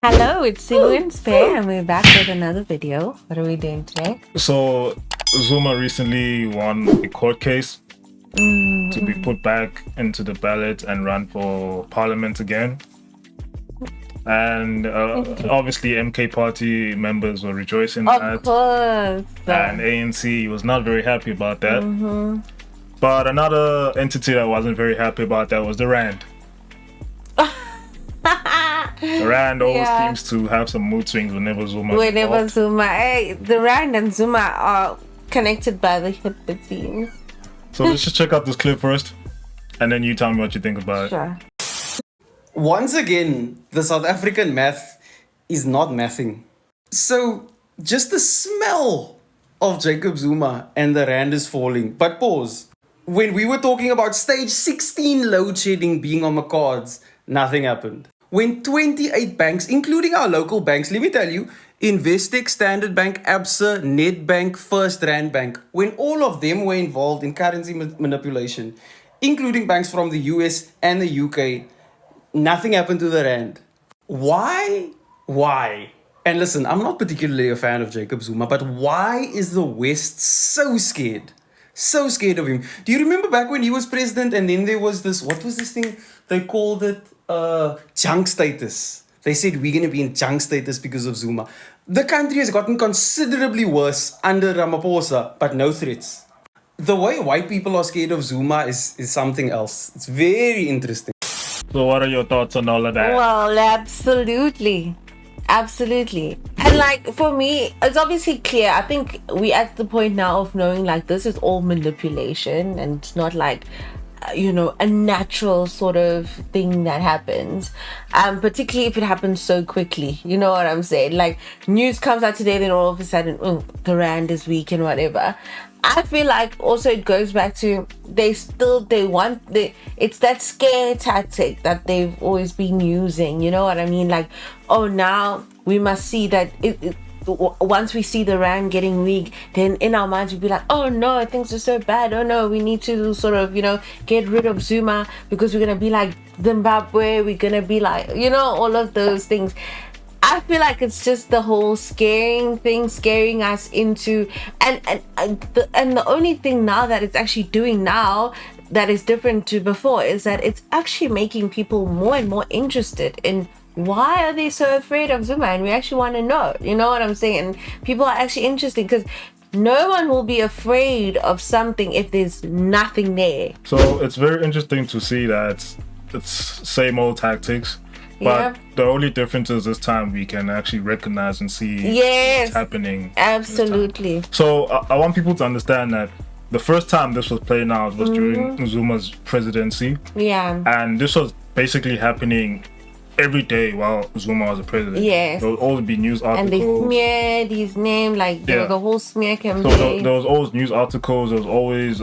Hello, it's Sue and Fair, and we're back with another video. What are we doing today? So, Zuma recently won a court case to be put back into the ballot and run for parliament again. And obviously, MK party members were rejoicing Of at, course. and ANC was not very happy about that. But another entity that wasn't very happy about that was the Rand. The Rand always seems to have some mood swings whenever Zuma. The Rand and Zuma are connected by the hip, it seems. So let's just check out this clip first, and then you tell me what you think about it. Sure. Once again, the South African math is not mathing. So, just the smell of Jacob Zuma and the Rand is falling. But pause. When we were talking about stage 16 load shedding being on the cards, nothing happened. When 28 banks, including our local banks, let me tell you, Investec, Standard Bank, Absa, Nedbank, First Rand Bank, when all of them were involved in currency manipulation, including banks from the US and the UK, nothing happened to the Rand. Why? Why? And listen, I'm not particularly a fan of Jacob Zuma, but why is the West so scared? So scared of him. Do you remember back when he was president and then there was this, what was this thing? They called it junk status. They said we're going to be in junk status because of Zuma. The country has gotten considerably worse under Ramaphosa, but no threats. The way white people are scared of Zuma is something else. It's very interesting. So what are your thoughts on all of that? Well, absolutely. Absolutely. And like, for me, it's obviously clear. I think we're at the point now of knowing like this is all manipulation and it's not like a natural sort of thing that happens, particularly if it happens so quickly. You know what I'm saying? Like, news comes out today, then all of a sudden, the Rand is weak and whatever. I feel like also it goes back to it's that scare tactic that they've always been using. You know what I mean? Like, oh, now we must see that once we see the Rand getting weak, then in our minds we'll be like, oh no, things are so bad. Oh no, we need to sort of, get rid of Zuma because we're going to be like Zimbabwe. We're going to be like, all of those things. I feel like it's just the whole scaring us into, and the only thing now that it's actually doing now that is different to before is that it's actually making people more and more interested in why are they so afraid of Zuma, and we actually want to know. You know what I'm saying? And people are actually interested because no one will be afraid of something if there's nothing there. So it's very interesting to see that it's same old tactics, but the only difference is this time we can actually recognize and see what's happening. Absolutely. So I want people to understand that the first time this was playing out was during Zuma's presidency. Yeah. And this was basically happening every day while Zuma was the president. Yes. There would always be news articles. And they smeared his name, like the whole smear campaign. So there was always news articles, there was always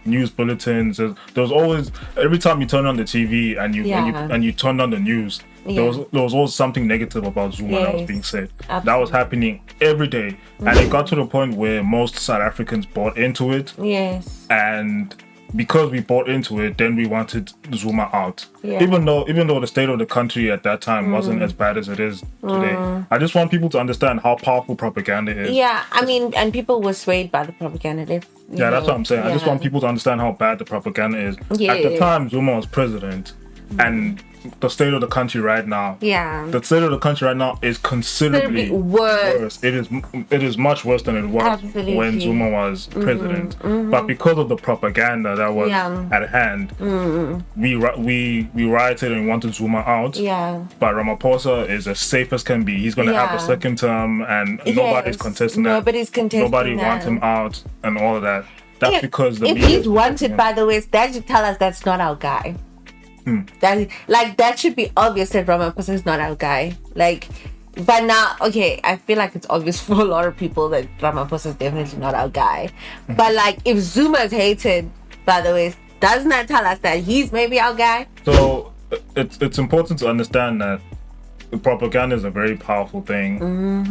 news bulletins. There was always, every time you turn on the TV and you turned on the news, there was always something negative about Zuma that was being said. Absolutely. That was happening every day. And it got to the point where most South Africans bought into it. Yes. And because we bought into it, then we wanted Zuma out. Yeah. Even though the state of the country at that time wasn't as bad as it is today. I just want people to understand how powerful propaganda is. Yeah, I mean, and people were swayed by the propaganda. That's what I'm saying. I just want people to understand how bad the propaganda is. Yeah. At the time Zuma was president, and the state of the country right now. Yeah. The state of the country right now is considerably worse. It is much worse than it was when Zuma was president. But because of the propaganda that was at hand, we rioted and wanted Zuma out. Yeah. But Ramaphosa is as safe as can be. He's going to have a second term, and nobody's contesting that. Nobody wants him out and all of that. That's because the if he's wanted by the West, that should tell us that's not our guy. That should be obvious that Ramaphosa is not our guy. But now, okay, I feel like it's obvious for a lot of people that Ramaphosa is definitely not our guy. But if Zuma is hated by the West, doesn't that tell us that he's maybe our guy? So it's important to understand that propaganda is a very powerful thing,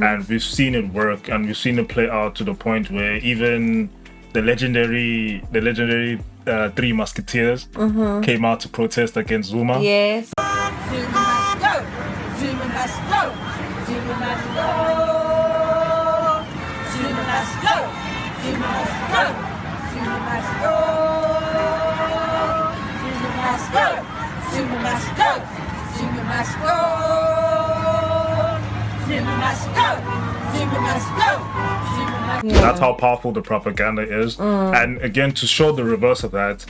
and we've seen it work, and we've seen it play out to the point where even the legendary Three Musketeers came out to protest against Zuma. Yes. Zuma must go! Zuma must go! That's how powerful the propaganda is. And again, to show the reverse of that,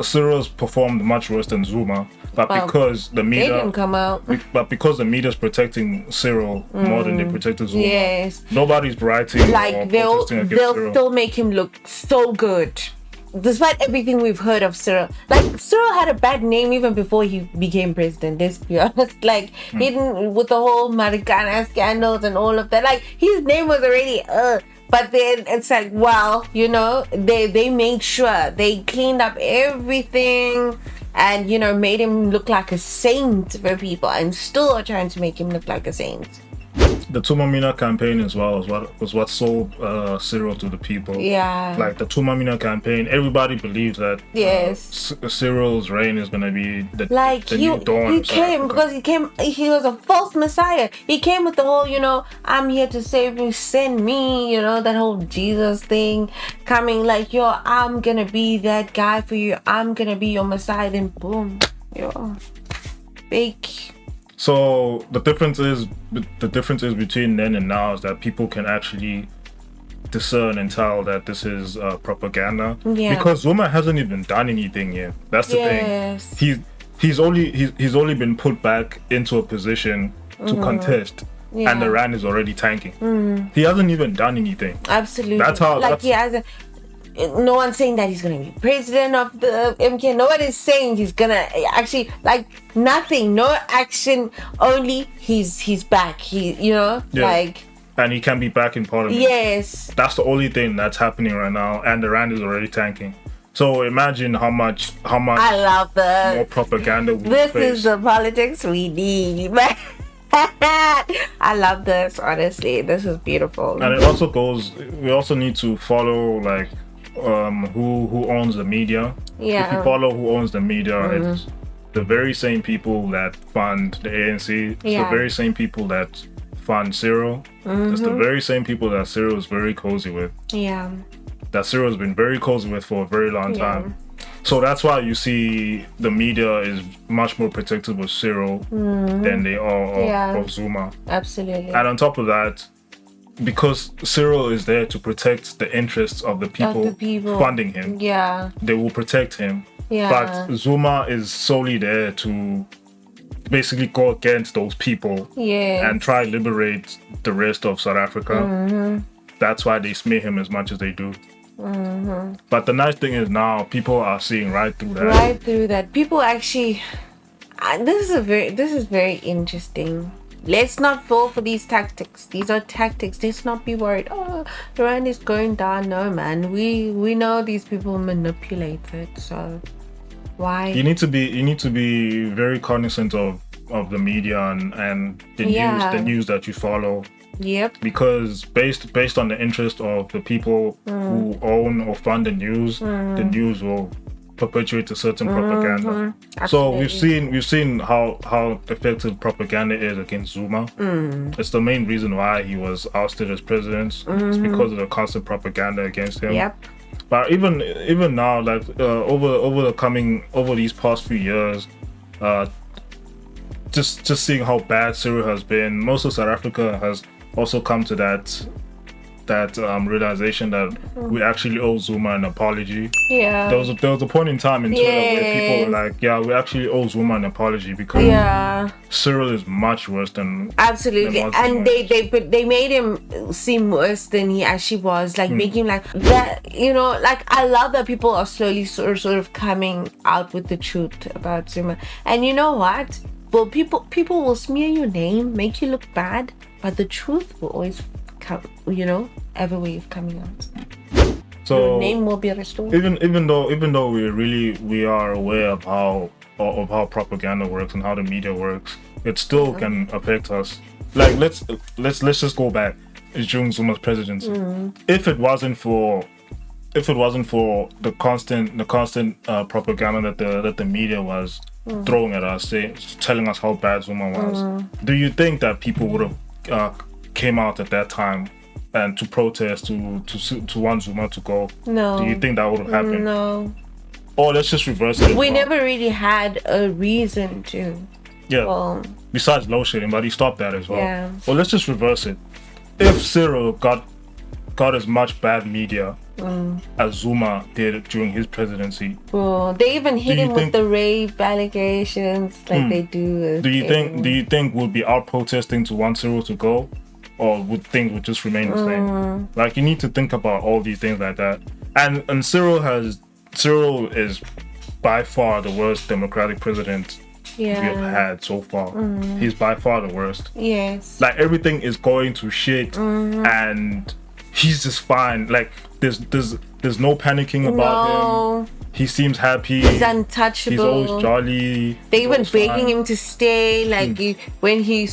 Cyril's performed much worse than Zuma, but because the media didn't come out. But because the media's protecting Cyril more than they protected Zuma, yes, nobody's writing like they'll still make him look so good. Despite everything we've heard of Cyril, like Cyril had a bad name even before he became president. Let's be honest. Like he didn't, with the whole Marikana scandals and all of that. Like his name was already but then it's like, well, you know, they made sure they cleaned up everything and, you know, made him look like a saint for people, and still are trying to make him look like a saint. The Tumamina campaign as well was what sold Cyril to the people. Yeah. Like the Tumamina campaign, everybody believes that yes, Cyril's reign is gonna be the new dawn. He came because he was a false messiah. He came with the whole, you know, I'm here to save you, send me, you know, that whole Jesus thing coming like, yo, I'm gonna be that guy for you. I'm gonna be your messiah. Then boom, yo, fake. So the difference is between then and now is that people can actually discern and tell that this is propaganda. Yeah. Because Zuma hasn't even done anything yet. That's the thing. He's only been put back into a position to contest. Yeah. And the rand is already tanking. He hasn't even done anything. Absolutely. That's how. Like he hasn't. No one's saying that he's gonna be president of the MK. Nobody's saying he's gonna actually, like, nothing, no action. Only he's back. He, you know, like, and he can be back in parliament. Yes, that's the only thing that's happening right now, and the rand is already tanking. So imagine how much. I love that. More propaganda. This is the politics we need. I love this. Honestly, this is beautiful. And it also goes. We also need to follow, like, who owns the media. Yeah. If you follow who owns the media, it's the very same people that fund the ANC. It's the very same people that fund Cyril. It's the very same people that Cyril is very cozy with. Yeah. That Cyril has been very cozy with for a very long time. So that's why you see the media is much more protective of Cyril than they are of Zuma. Absolutely. And on top of that, because Cyril is there to protect the interests of the people funding him, they will protect him. But Zuma is solely there to basically go against those people and try to liberate the rest of South Africa. That's why they smear him as much as they do. But the nice thing is now people are seeing right through that. Right through that. People actually. This is very interesting. Let's not fall for these tactics. These are tactics. Let's not be worried. Oh, the rand is going down. No, man. We know these people manipulate it. So why? You need to be very cognizant of the media and the news that you follow. Yep. Because based on the interest of the people who own or fund the news will perpetuate a certain propaganda. So we've seen how effective propaganda is against Zuma. It's the main reason why he was ousted as president. It's because of the constant propaganda against him. Yep. But even now, like over these past few years, just seeing how bad Cyril has been, most of South Africa has also come to that realization that we actually owe Zuma an apology. Yeah. There was a point in time in Twitter where people were like, yeah, we actually owe Zuma an apology because Cyril is much worse than absolutely than and they made him seem worse than he actually was, like making him like that, you know. Like, I love that people are slowly sort of coming out with the truth about Zuma. And you know what? Well, people will smear your name, make you look bad, but the truth will always come, you know, every way of coming out. So your name will be restored. Even though we are aware of how propaganda works and how the media works, it still can affect us. Like, let's just go back during Zuma's presidency. If it wasn't for the constant propaganda that the media was throwing at us, telling us how bad Zuma was, do you think that people would have came out at that time and to protest to want Zuma to go? No. Do you think that would have happened? No. Or let's just reverse it. We never really had a reason to. Yeah. Well, besides load shedding, but he stopped that as well. Yeah. Well, let's just reverse it. If Cyril got as much bad media as Zuma did during his presidency, well, they even hit him with the rape allegations like they do. Do you think we'll be out protesting to want Cyril to go, or would things would just remain the same? Like, you need to think about all these things like that. And Cyril is by far the worst Democratic president we have had so far. He's by far the worst. Yes. Like, everything is going to shit, and he's just fine. Like, there's no panicking about him. He seems happy. He's untouchable. He's always jolly. They even begging him to stay. Like when he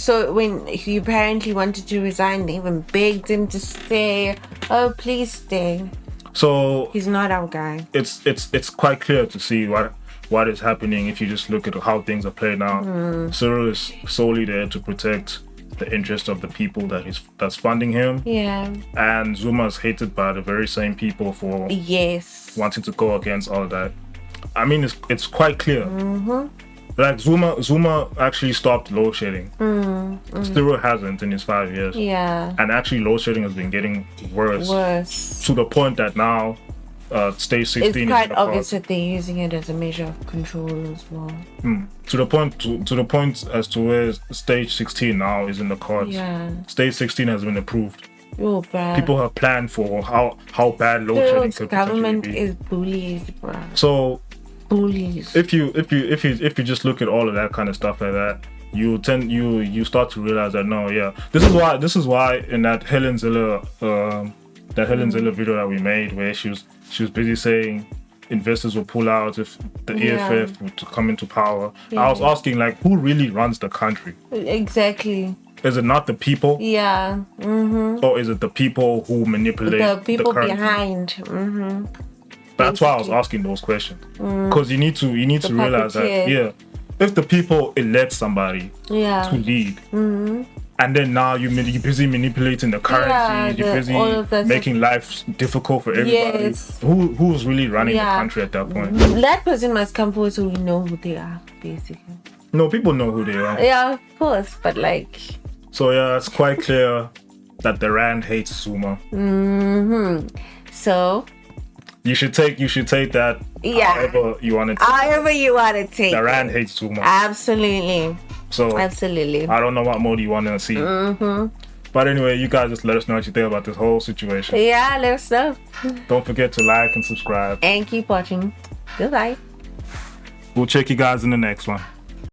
apparently wanted to resign, they even begged him to stay. Oh, please stay. So he's not our guy. It's quite clear to see what is happening if you just look at how things are playing out. Cyril is solely there to protect the interest of the people that's funding him. Yeah. And Zuma is hated by the very same people for wanting to go against all of that. I mean, it's quite clear. Like, Zuma actually stopped load shedding. Cyril hasn't in his 5 years. Yeah. And actually, load shedding has been getting worse. To the point that now stage 16 it's quite obvious that they're using it as a measure of control as well. To the point as to where stage 16 now is in the cards. Yeah. Stage 16 has been approved. Oh, bruh. People have planned for how bad load shedding could government be. is bullies, bruh. So bullies. If you just look at all of that kind of stuff like that, you start to realize that this is why in that Helen Ziller video that we made, where she was busy saying investors will pull out if the EFF were to come into power. I was asking, like, who really runs the country? Exactly. Is it not the people? Yeah. Or is it the people who manipulate the people currency? behind? That's why I was asking those questions, because you need to realize that if the people elect somebody to lead, and then now you're busy manipulating the currency, you're busy making life difficult for everybody. Who's really running the country at that point? That person must come forward so we know who they are, basically. No, people know who they are. Yeah, of course, but like. So yeah, it's quite clear that the Rand hates Zuma. So. You should take that however you want to take it. However you want to take the Rand hates Zuma. Absolutely. So absolutely. I don't know what more you want to see. But anyway, you guys just let us know what you think about this whole situation. Yeah, let us know. Don't forget to like and subscribe. And keep watching. Goodbye. We'll check you guys in the next one.